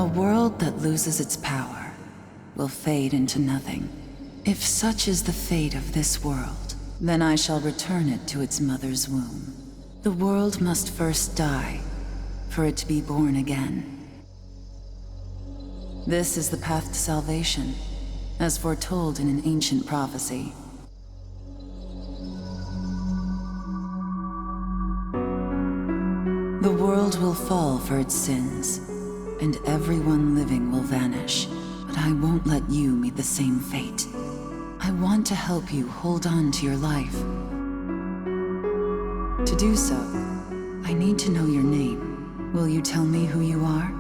A world that loses its power will fade into nothing. If such is the fate of this world, then I shall return it to its mother's womb. The world must first die, for it to be born again. This is the path to salvation, as foretold in an ancient prophecy. The world will fall for its sins, and everyone living will vanish. But I won't let you meet the same fate. I want to help you hold on to your life. To do so, I need to know your name. Will you tell me who you are?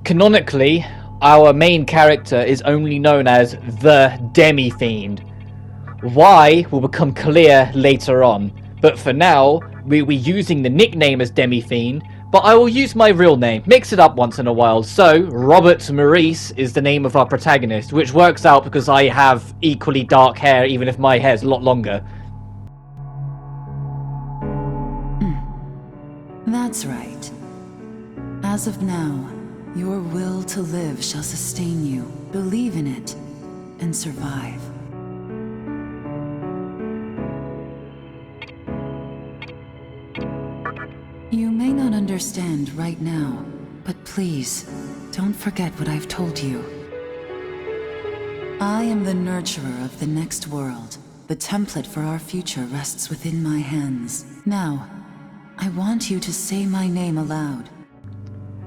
Canonically, our main character is only known as the Demi-Fiend. Why will become clear later on, but for now, we're using the nickname as Demi-Fiend, but I will use my real name, mix it up once in a while. So, Robert Maurice is the name of our protagonist, which works out because I have equally dark hair, even if my hair's a lot longer. That's right. As of now, your will to live shall sustain you. Believe in it, and survive. You may not understand right now, but please, don't forget what I've told you. I am the nurturer of the next world. The template for our future rests within my hands. Now, I want you to say my name aloud.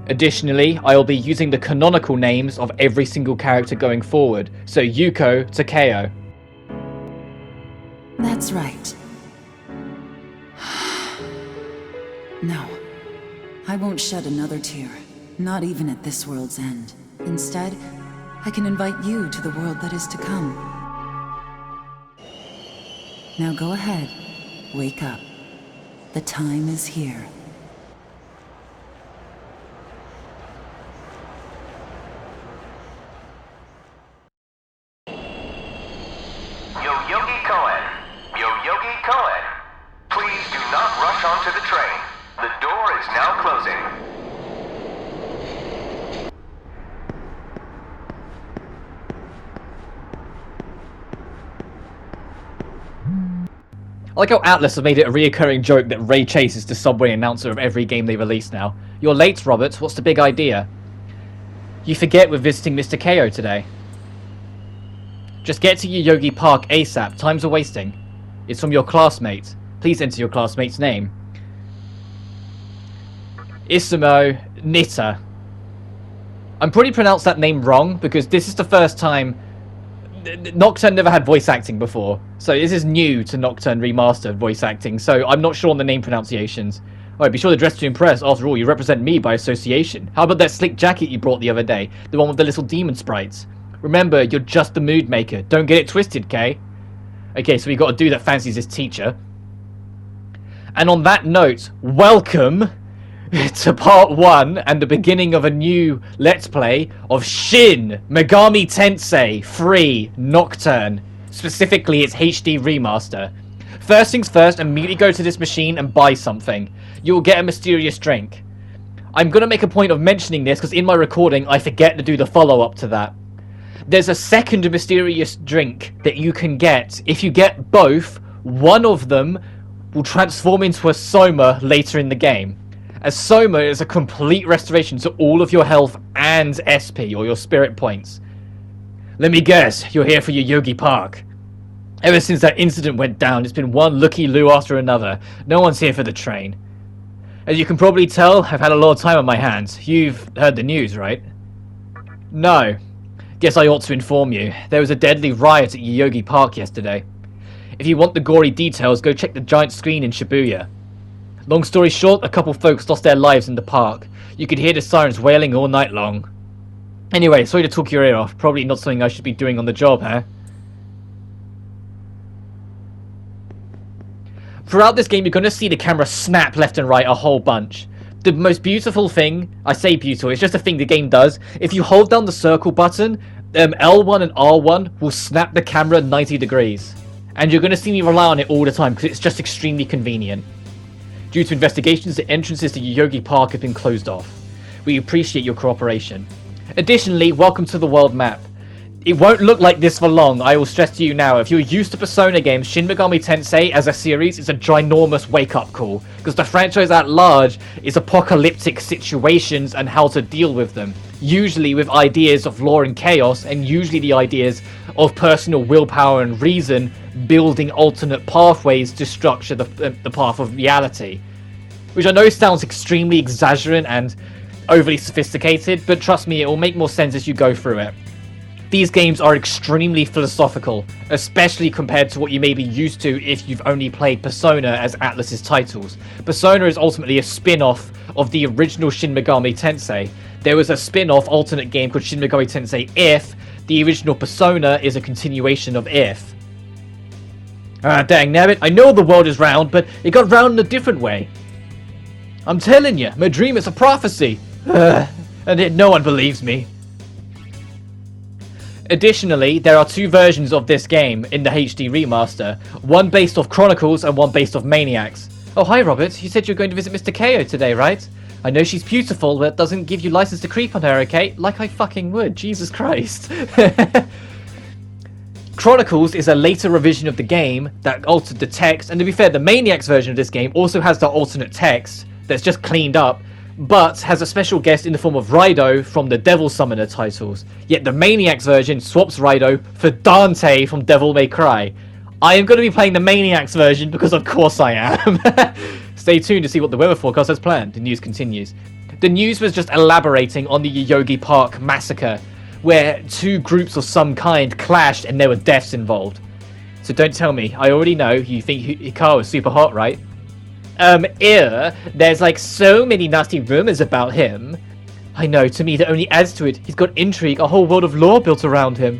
Additionally, I will be using the canonical names of every single character going forward, so Yuko to Keo. That's right. No, I won't shed another tear, not even at this world's end. Instead, I can invite you to the world that is to come. Now go ahead, wake up. The time is here. Yogi Cohen, please do not rush onto the train. The door is now closing. I like how Atlas have made it a reoccurring joke that Ray Chase is the subway announcer of every game they release now. You're late, Robert. What's the big idea? You forget we're visiting Mr. Keo today. Just get to Yoyogi Park ASAP. Time's a wasting. It's from your classmate. Please enter your classmate's name. Isamo Nita. I'm probably pronounced that name wrong because this is the first time... Nocturne never had voice acting before, so this is new to Nocturne Remastered voice acting, so I'm not sure on the name pronunciations. Alright, be sure to dress to impress. After all, you represent me by association. How about that slick jacket you brought the other day? The one with the little demon sprites. Remember, you're just the mood maker. Don't get it twisted, Kay? Okay, so we got a dude that fancies his teacher. And on that note, welcome to part 1 and the beginning of a new Let's Play of Shin Megami Tensei 3 Nocturne. Specifically, its HD remaster. First things first, immediately go to this machine and buy something. You'll get a mysterious drink. I'm going to make a point of mentioning this because in my recording, I forget to do the follow-up to that. There's a second mysterious drink that you can get. If you get both, one of them will transform into a Soma later in the game. As Soma is a complete restoration to all of your health and SP, or your spirit points. Let me guess, you're here for your Yogi Park. Ever since that incident went down, it's been one looky-loo after another. No one's here for the train. As you can probably tell, I've had a lot of time on my hands. You've heard the news, right? No. Guess I ought to inform you. There was a deadly riot at Yoyogi Park yesterday. If you want the gory details, go check the giant screen in Shibuya. Long story short, a couple folks lost their lives in the park. You could hear the sirens wailing all night long. Anyway, sorry to talk your ear off. Probably not something I should be doing on the job, huh? Throughout this game, you're going to see the camera snap left and right a whole bunch. The most beautiful thing, I say beautiful, it's just a thing the game does. If you hold down the circle button, L1 and R1 will snap the camera 90 degrees. And you're going to see me rely on it all the time because it's just extremely convenient. Due to investigations, the entrances to Yoyogi Park have been closed off. We appreciate your cooperation. Additionally, welcome to the world map. It won't look like this for long, I will stress to you now. If you're used to Persona games, Shin Megami Tensei as a series is a ginormous wake-up call, because the franchise at large is apocalyptic situations and how to deal with them. Usually with ideas of law and chaos, and usually the ideas of personal willpower and reason building alternate pathways to structure the path of reality. Which I know sounds extremely exaggerant and overly sophisticated, but trust me, it will make more sense as you go through it. These games are extremely philosophical, especially compared to what you may be used to if you've only played Persona as Atlus's titles. Persona is ultimately a spin-off of the original Shin Megami Tensei. There was a spin-off alternate game called Shin Megami Tensei If. The original Persona is a continuation of If. Ah, dang nabbit, I know the world is round, but it got round in a different way. I'm telling you, my dream is a prophecy. And yet no one believes me. Additionally, there are two versions of this game in the HD remaster, one based off Chronicles and one based off Maniacs. Oh, hi Robert, you said you were going to visit Mr. KO today, right? I know she's beautiful, but that doesn't give you license to creep on her, okay? Like I fucking would, Jesus Christ. Chronicles is a later revision of the game that altered the text, and to be fair, the Maniacs version of this game also has the alternate text that's just cleaned up, but has a special guest in the form of Raido from the Devil Summoner titles. Yet the Maniacs version swaps Raido for Dante from Devil May Cry. I am going to be playing the Maniacs version because of course I am. Stay tuned to see what the weather forecast has planned. The news continues. The news was just elaborating on the Yoyogi Park massacre, where two groups of some kind clashed and there were deaths involved. So don't tell me, I already know you think Hikawa is super hot, right? There's like so many nasty rumors about him. I know, to me that only adds to it. He's got intrigue, a whole world of lore built around him.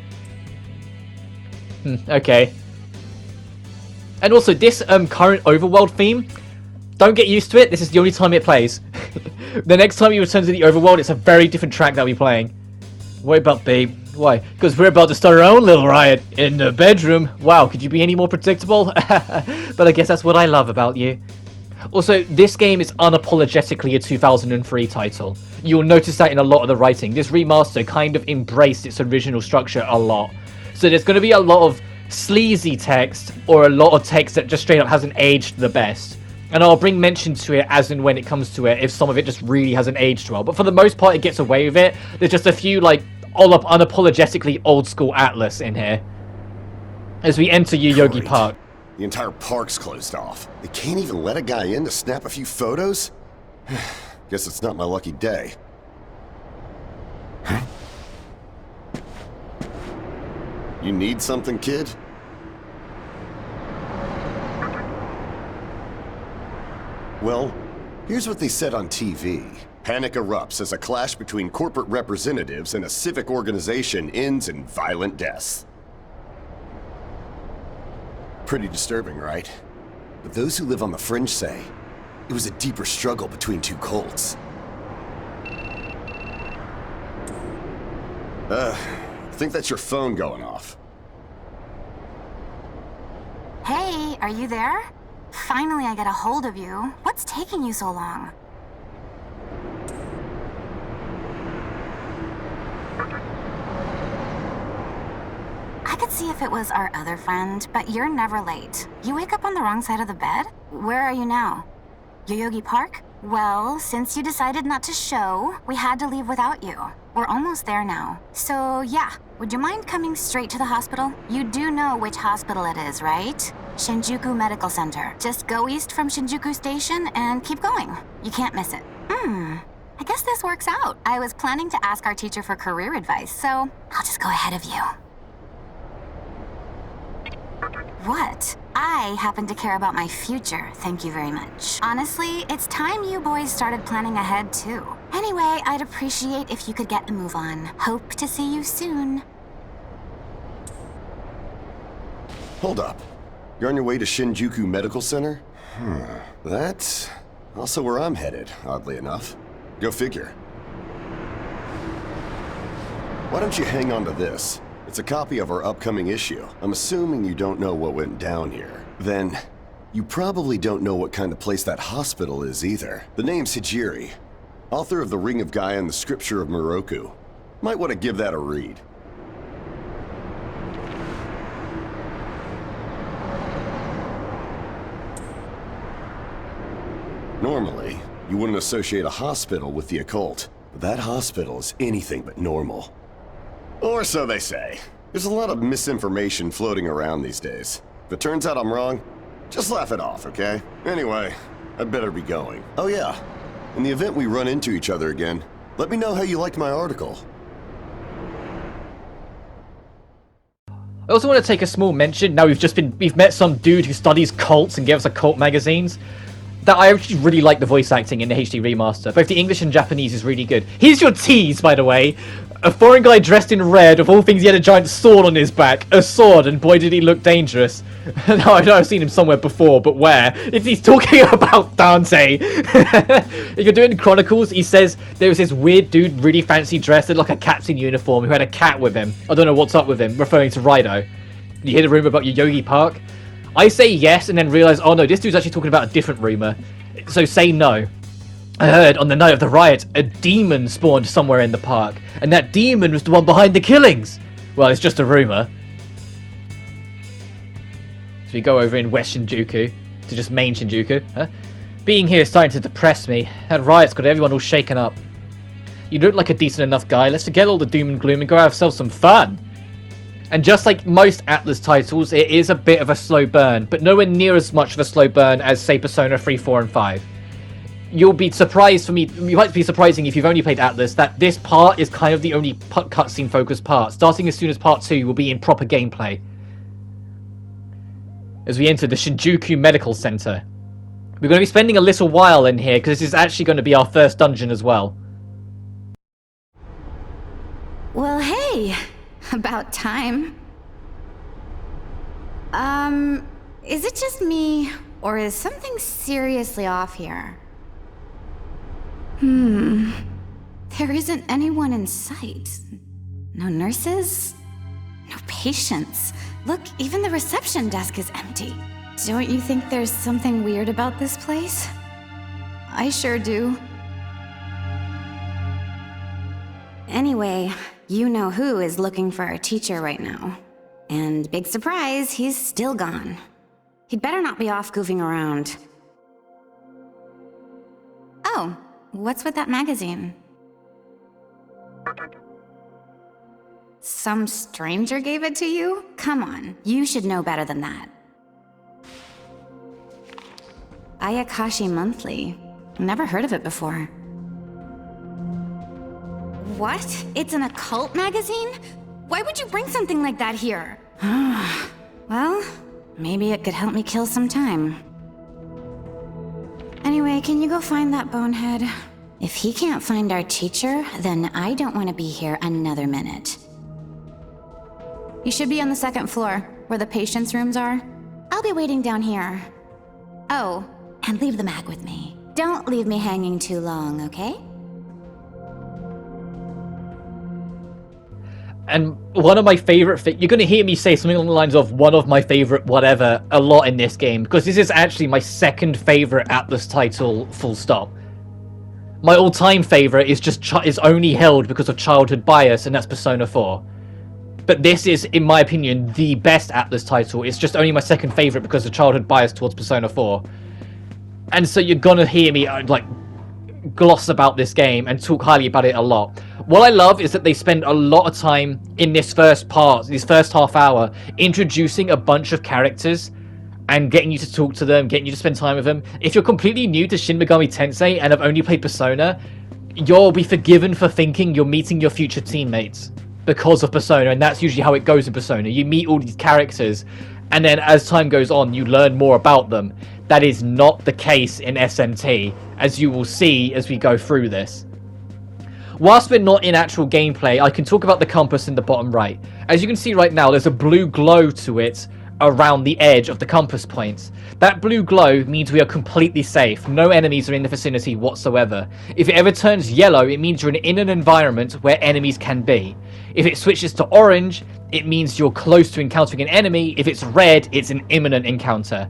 Okay. And also, this current overworld theme, don't get used to it, this is the only time it plays. The next time you return to the overworld, it's a very different track that I'll be playing. What about, babe? Why? Because we're about to start our own little riot in the bedroom. Wow, could you be any more predictable? But I guess that's what I love about you. Also, this game is unapologetically a 2003 title. You'll notice that in a lot of the writing. This remaster kind of embraced its original structure a lot. So there's going to be a lot of sleazy text, or a lot of text that just straight up hasn't aged the best. And I'll bring mention to it as and when it comes to it, if some of it just really hasn't aged well. But for the most part, it gets away with it. There's just a few, like, unapologetically old-school Atlus in here. As we enter Yoyogi Park. The entire park's closed off. They can't even let a guy in to snap a few photos? Guess it's not my lucky day. Huh? You need something, kid? Well, here's what they said on TV. Panic erupts as a clash between corporate representatives and a civic organization ends in violent deaths. Pretty disturbing, right? But those who live on the fringe say it was a deeper struggle between two cults. I think that's your phone going off. Hey, are you there? Finally, I get a hold of you. What's taking you so long? I could see if it was our other friend, but you're never late. You wake up on the wrong side of the bed? Where are you now? Yoyogi Park? Well, since you decided not to show, we had to leave without you. We're almost there now. So, yeah. Would you mind coming straight to the hospital? You do know which hospital it is, right? Shinjuku Medical Center. Just go east from Shinjuku Station and keep going. You can't miss it. I guess this works out. I was planning to ask our teacher for career advice, so I'll just go ahead of you. What? I happen to care about my future, thank you very much. Honestly, it's time you boys started planning ahead too. Anyway, I'd appreciate if you could get a move on. Hope to see you soon. Hold up. You're on your way to Shinjuku Medical Center? That's also where I'm headed, oddly enough. Go figure. Why don't you hang on to this? It's a copy of our upcoming issue. I'm assuming you don't know what went down here. Then, You probably don't know what kind of place that hospital is either. The name's Hijiri, author of The Ring of Gaia and the Scripture of Moroku. Might want to give that a read. Normally, you wouldn't associate a hospital with the occult, but that hospital is anything but normal. Or so they say. There's a lot of misinformation floating around these days. If it turns out I'm wrong, just laugh it off, okay? Anyway, I'd better be going. Oh yeah, in the event we run into each other again, let me know how you liked my article. I also want to take a small mention. Now we've met some dude who studies cults and gives us occult magazines. That I actually really like the voice acting in the HD remaster. Both the English and Japanese is really good. Here's your tease, by the way. A foreign guy dressed in red. Of all things, he had a giant sword on his back. A sword, and boy did he look dangerous. Now, I know I've seen him somewhere before, but where? He's talking about Dante. If you're doing Chronicles, he says there was this weird dude, really fancy dressed in like a captain uniform, who had a cat with him. I don't know what's up with him, referring to Raido. You hear the rumor about Yoyogi Park? I say yes, and then realize, oh no, this dude's actually talking about a different rumor. So say no. I heard on the night of the riot, a demon spawned somewhere in the park, and that demon was the one behind the killings. Well, it's just a rumor. So we go over in West Shinjuku, to just main Shinjuku. Huh? Being here is starting to depress me. That riot's got everyone all shaken up. You look like a decent enough guy. Let's forget all the doom and gloom and go have ourselves some fun. And just like most Atlas titles, it is a bit of a slow burn, but nowhere near as much of a slow burn as, say, Persona 3, 4, and 5. You'll be surprised for me, you might be surprising if you've only played Atlas, that this part is kind of the only cutscene focused part. Starting as soon as part 2 will be in proper gameplay. As we enter the Shinjuku Medical Center. We're going to be spending a little while in here, because this is actually going to be our first dungeon as well. Well, hey! About time. Is it just me, or is something seriously off here? There isn't anyone in sight. No nurses? No patients. Look, even the reception desk is empty. Don't you think there's something weird about this place? I sure do. Anyway, you know who is looking for our teacher right now. And big surprise, he's still gone. He'd better not be off goofing around. Oh, what's with that magazine? Some stranger gave it to you? Come on, you should know better than that. Ayakashi Monthly. Never heard of it before. What? It's an occult magazine? Why would you bring something like that here? Well, maybe it could help me kill some time. Anyway, can you go find that bonehead? If he can't find our teacher, then I don't want to be here another minute. You should be on the second floor, where the patients' rooms are. I'll be waiting down here. Oh, and leave the mag with me. Don't leave me hanging too long, okay? And one of my favorite things, you're going to hear me say something along the lines of one of my favorite whatever a lot in this game, because this is actually my second favorite Atlas title, full stop. My all-time favorite is is only held because of childhood bias, and that's Persona 4. But this is, in my opinion, the best Atlas title. It's just only my second favorite because of childhood bias towards Persona 4. And so you're going to hear me, like, gloss about this game and talk highly about it a lot. What I love is that they spend a lot of time in this first part, this first half hour, introducing a bunch of characters and getting you to talk to them, getting you to spend time with them. If you're completely new to Shin Megami Tensei and have only played Persona, you'll be forgiven for thinking you're meeting your future teammates because of Persona, and that's usually how it goes in Persona. You meet all these characters, and then as time goes on, you learn more about them. That is not the case in SMT, as you will see as we go through this. Whilst we're not in actual gameplay, I can talk about the compass in the bottom right. As you can see right now, there's a blue glow to it around the edge of the compass points. That blue glow means we are completely safe. No enemies are in the vicinity whatsoever. If it ever turns yellow, it means you're in an environment where enemies can be. If it switches to orange, it means you're close to encountering an enemy. If it's red, it's an imminent encounter.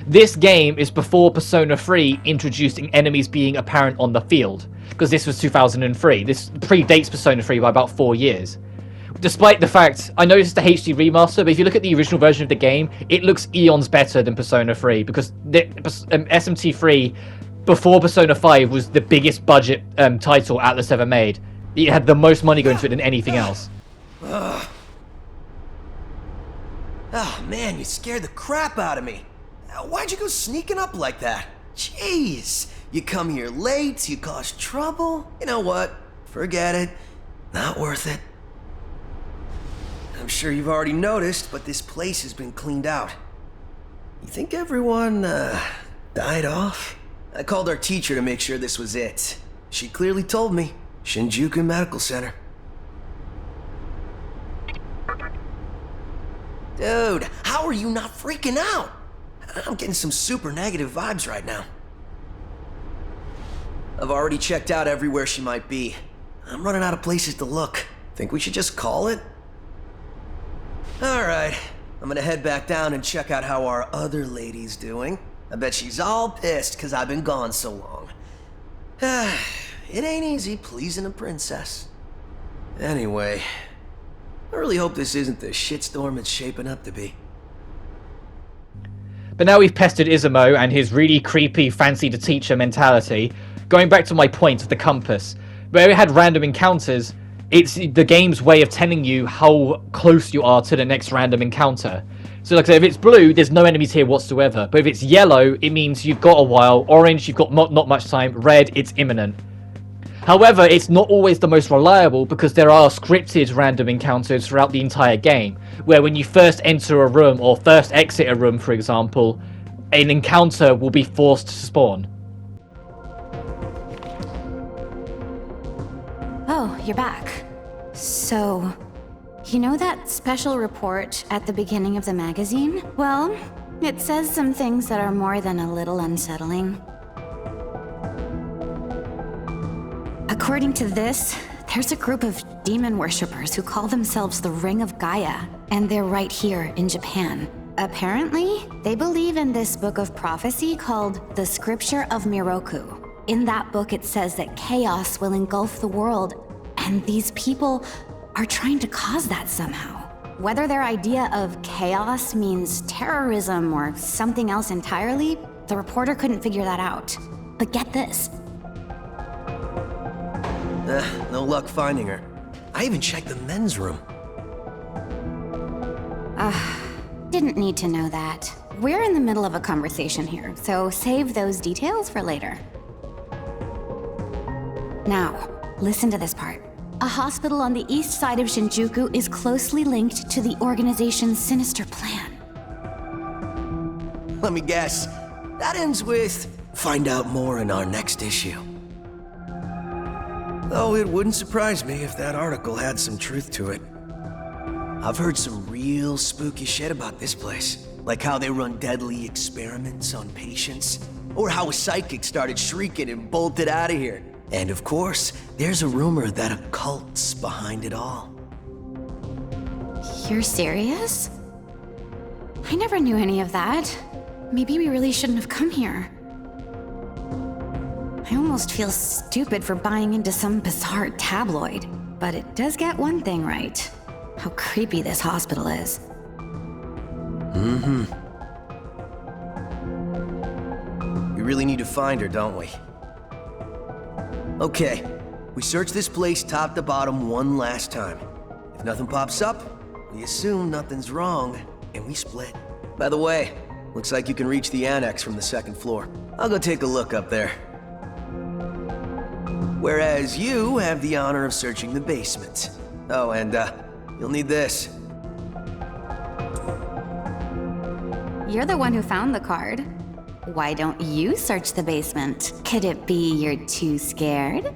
This game is before Persona 3 introducing enemies being apparent on the field, because this was 2003. This predates Persona 3 by about 4 years. Despite the fact, I know this is the HD remaster, but if you look at the original version of the game, it looks eons better than Persona 3, because SMT 3, before Persona 5, was the biggest budget title Atlas ever made. It had the most money going to it than anything else. Oh man, you scared the crap out of me. Why'd you go sneaking up like that? Jeez, you come here late, you cause trouble. You know what? Forget it. Not worth it. I'm sure you've already noticed, but this place has been cleaned out. You think everyone, died off? I called our teacher to make sure this was it. She clearly told me. Shinjuku Medical Center. Dude, how are you not freaking out? I'm getting some super negative vibes right now. I've already checked out everywhere she might be. I'm running out of places to look. Think we should just call it? Alright, I'm gonna head back down and check out how our other lady's doing. I bet she's all pissed because I've been gone so long. It ain't easy pleasing a princess. Anyway, I really hope this isn't the shitstorm it's shaping up to be. But now we've pestered Izumo and his really creepy fancy to teacher mentality. Going back to my point of the compass, where we had random encounters, it's the game's way of telling you how close you are to the next random encounter. So like I said, if it's blue, there's no enemies here whatsoever. But if it's yellow, it means you've got a while. Orange, you've got not much time. Red, it's imminent. However, it's not always the most reliable because there are scripted random encounters throughout the entire game, where when you first enter a room or first exit a room, for example, an encounter will be forced to spawn. Oh, you're back. So, you know that special report at the beginning of the magazine? Well, it says some things that are more than a little unsettling. According to this, there's a group of demon worshippers who call themselves the Ring of Gaia, and they're right here in Japan. Apparently, they believe in this book of prophecy called the Scripture of Miroku. In that book, it says that chaos will engulf the world, and these people are trying to cause that somehow. Whether their idea of chaos means terrorism or something else entirely, the reporter couldn't figure that out. But get this. No luck finding her. I even checked the men's room. Didn't need to know that. We're in the middle of a conversation here, so save those details for later. Now, listen to this part. A hospital on the east side of Shinjuku is closely linked to the organization's sinister plan. Let me guess. That ends with, find out more in our next issue. Though it wouldn't surprise me if that article had some truth to it. I've heard some real spooky shit about this place. Like how they run deadly experiments on patients. Or how a psychic started shrieking and bolted out of here. And of course, there's a rumor that a cult's behind it all. You're serious? I never knew any of that. Maybe we really shouldn't have come here. I almost feel stupid for buying into some bizarre tabloid. But it does get one thing right. How creepy this hospital is. We really need to find her, don't we? Okay, we search this place top to bottom one last time. If nothing pops up, we assume nothing's wrong, and we split. By the way, looks like you can reach the annex from the second floor. I'll go take a look up there. Whereas you have the honor of searching the basement. Oh, and you'll need this. You're the one who found the card. Why don't you search the basement? Could it be you're too scared?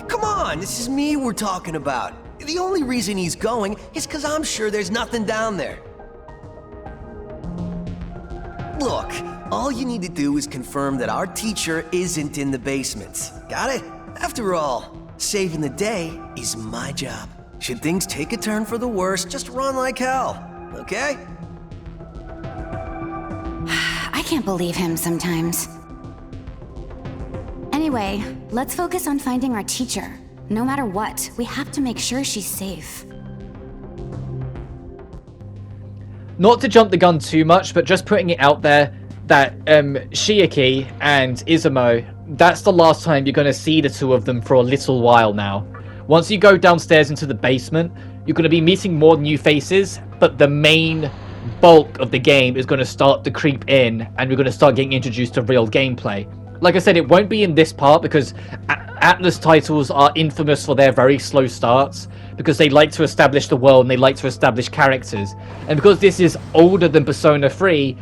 Come on, this is me we're talking about. The only reason he's going is because I'm sure there's nothing down there. Look, all you need to do is confirm that our teacher isn't in the basement. Got it? After all, saving the day is my job. Should things take a turn for the worse, just run like hell, okay? can't believe him sometimes. Anyway, let's focus on finding our teacher. No matter what, we have to make sure she's safe. Not to jump the gun too much, but just putting it out there that Shiaki and Izumo, that's the last time you're going to see the two of them for a little while now. Once you go downstairs into the basement, you're going to be meeting more new faces, but the main bulk of the game is going to start to creep in, and we're going to start getting introduced to real gameplay. Like I said, it won't be in this part because Atlus titles are infamous for their very slow starts, because they like to establish the world and they like to establish characters. And because this is older than Persona 3,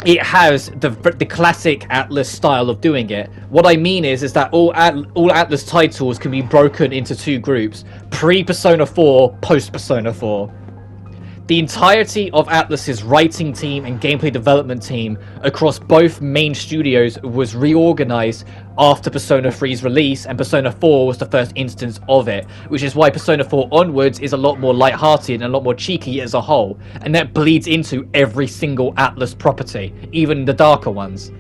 it has the classic Atlus style of doing it. What I mean is that all Atlus titles can be broken into two groups: pre-Persona 4, post-Persona 4. The entirety of Atlus's writing team and gameplay development team across both main studios was reorganized after Persona 3's release, and Persona 4 was the first instance of it, which is why Persona 4 onwards is a lot more lighthearted and a lot more cheeky as a whole, and that bleeds into every single Atlus property, even the darker ones.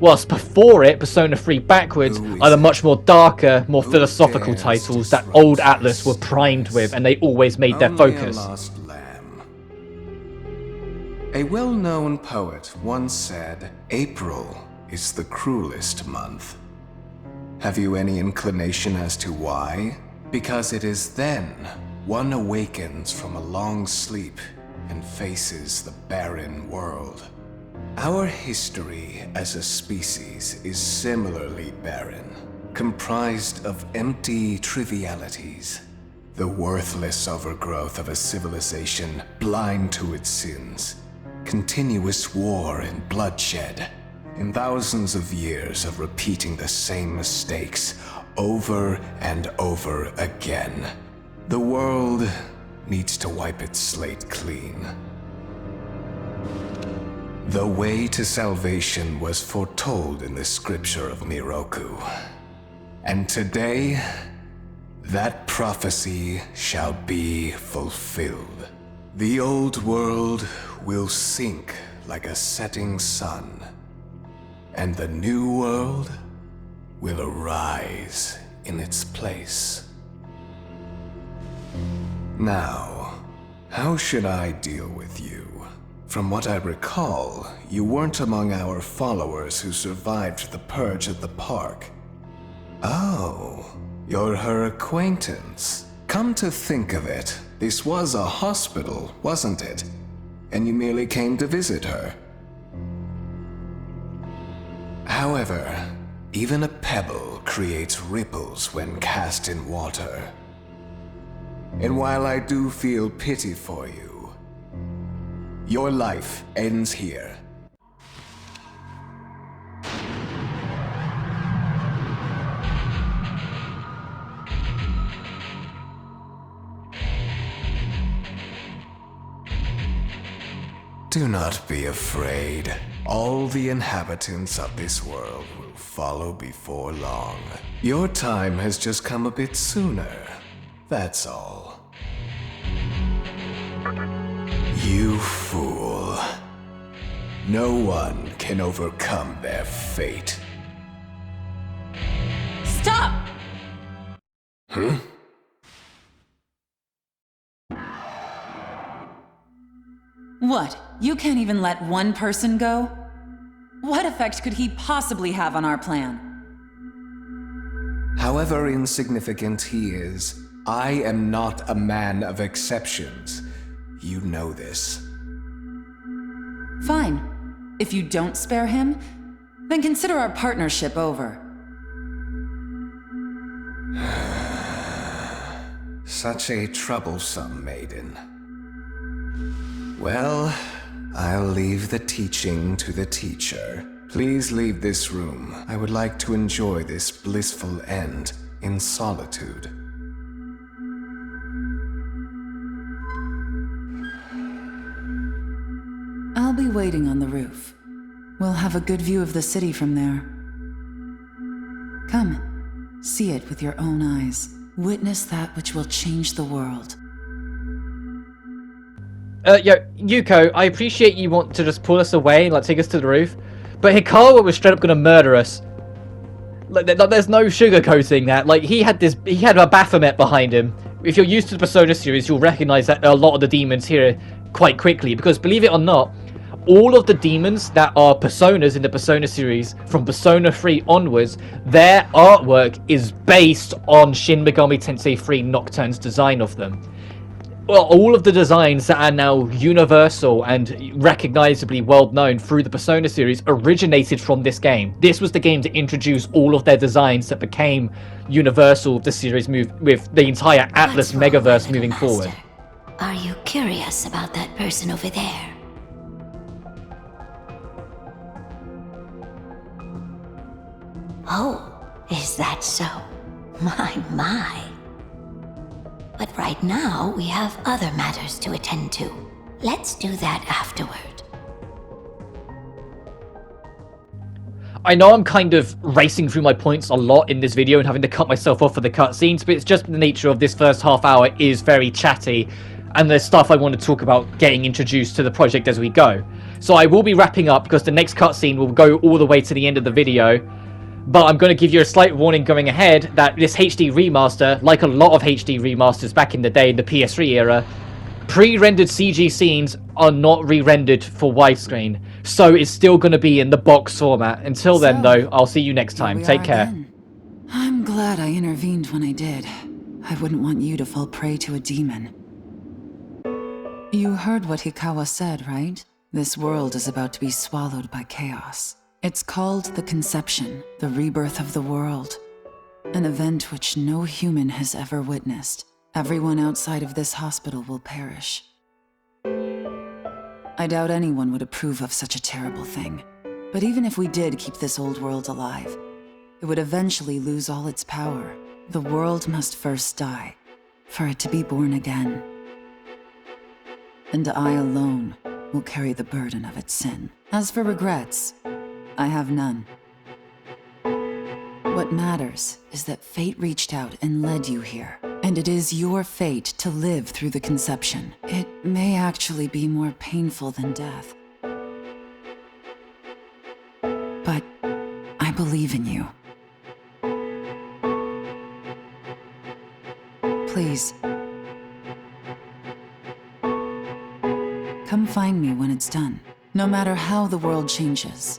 Whilst before it, Persona 3 backwards are the much more darker, more philosophical titles that old Atlus were primed with, and they always made their focus. A well-known poet once said, "April is the cruelest month." Have you any inclination as to why? Because it is then one awakens from a long sleep and faces the barren world. Our history as a species is similarly barren, comprised of empty trivialities, the worthless overgrowth of a civilization blind to its sins, continuous war and bloodshed, and thousands of years of repeating the same mistakes over and over again. The world needs to wipe its slate clean. The way to salvation was foretold in the scripture of Miroku. And today, that prophecy shall be fulfilled. The old world will sink like a setting sun, and the new world will arise in its place. Now, how should I deal with you? From what I recall, you weren't among our followers who survived the purge at the park. Oh, you're her acquaintance. Come to think of it, this was a hospital, wasn't it? And you merely came to visit her. However, even a pebble creates ripples when cast in water. And while I do feel pity for you, your life ends here. Do not be afraid. All the inhabitants of this world will follow before long. Your time has just come a bit sooner. That's all. You fool. No one can overcome their fate. Stop! Huh? What? You can't even let one person go? What effect could he possibly have on our plan? However insignificant he is, I am not a man of exceptions. You know this. Fine. If you don't spare him, then consider our partnership over. Such a troublesome maiden. Well, I'll leave the teaching to the teacher. Please leave this room. I would like to enjoy this blissful end in solitude. I'll be waiting on the roof. We'll have a good view of the city from there. Come, see it with your own eyes. Witness that which will change the world. Yo, Yuko, I appreciate you want to just pull us away and like take us to the roof, but Hikawa was straight up gonna murder us. Like, there's no sugarcoating that. Like, he had a Baphomet behind him. If you're used to the Persona series, you'll recognize that a lot of the demons here quite quickly, because believe it or not, all of the demons that are Personas in the Persona series, from Persona 3 onwards, their artwork is based on Shin Megami Tensei 3 Nocturne's design of them. Well, all of the designs that are now universal and recognizably well-known through the Persona series originated from this game. This was the game to introduce all of their designs that became universal with the series with the entire Atlas Megaverse moving forward. Are you curious about that person over there? Oh, is that so? My. But right now, we have other matters to attend to. Let's do that afterward. I know I'm kind of racing through my points a lot in this video and having to cut myself off for the cutscenes, but it's just the nature of this first half hour is very chatty, and there's stuff I want to talk about getting introduced to the project as we go. So I will be wrapping up because the next cutscene will go all the way to the end of the video. But I'm going to give you a slight warning going ahead that this HD remaster, like a lot of HD remasters back in the day, the PS3 era, pre-rendered CG scenes are not re-rendered for widescreen. So it's still going to be in the box format. Until then, though, I'll see you next time. Take care. Again. I'm glad I intervened when I did. I wouldn't want you to fall prey to a demon. You heard what Hikawa said, right? This world is about to be swallowed by chaos. It's called the Conception, the rebirth of the world. An event which no human has ever witnessed. Everyone outside of this hospital will perish. I doubt anyone would approve of such a terrible thing. But even if we did keep this old world alive, it would eventually lose all its power. The world must first die, for it to be born again. And I alone will carry the burden of its sin. As for regrets, I have none. What matters is that fate reached out and led you here, and it is your fate to live through the conception. It may actually be more painful than death. But I believe in you. Please, come find me when it's done. No matter how the world changes,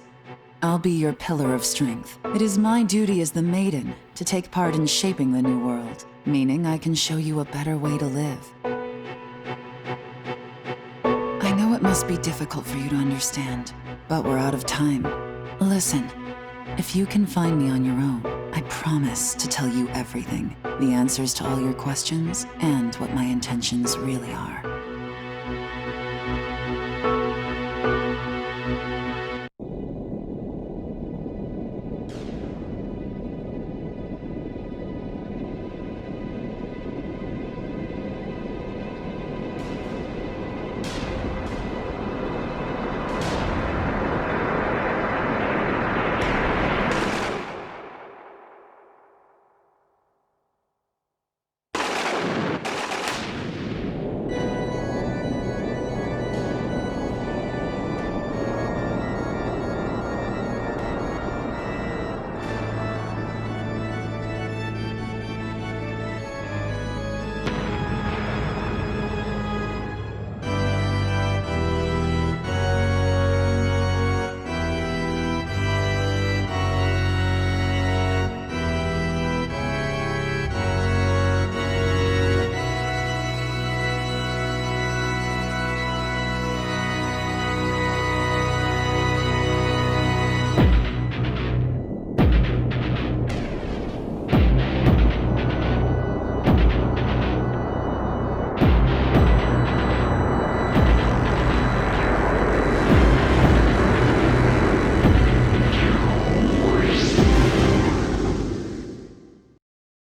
I'll be your pillar of strength. It is my duty as the maiden to take part in shaping the new world, meaning I can show you a better way to live. I know it must be difficult for you to understand, but we're out of time. Listen, if you can find me on your own, I promise to tell you everything. The answers to all your questions, and what my intentions really are.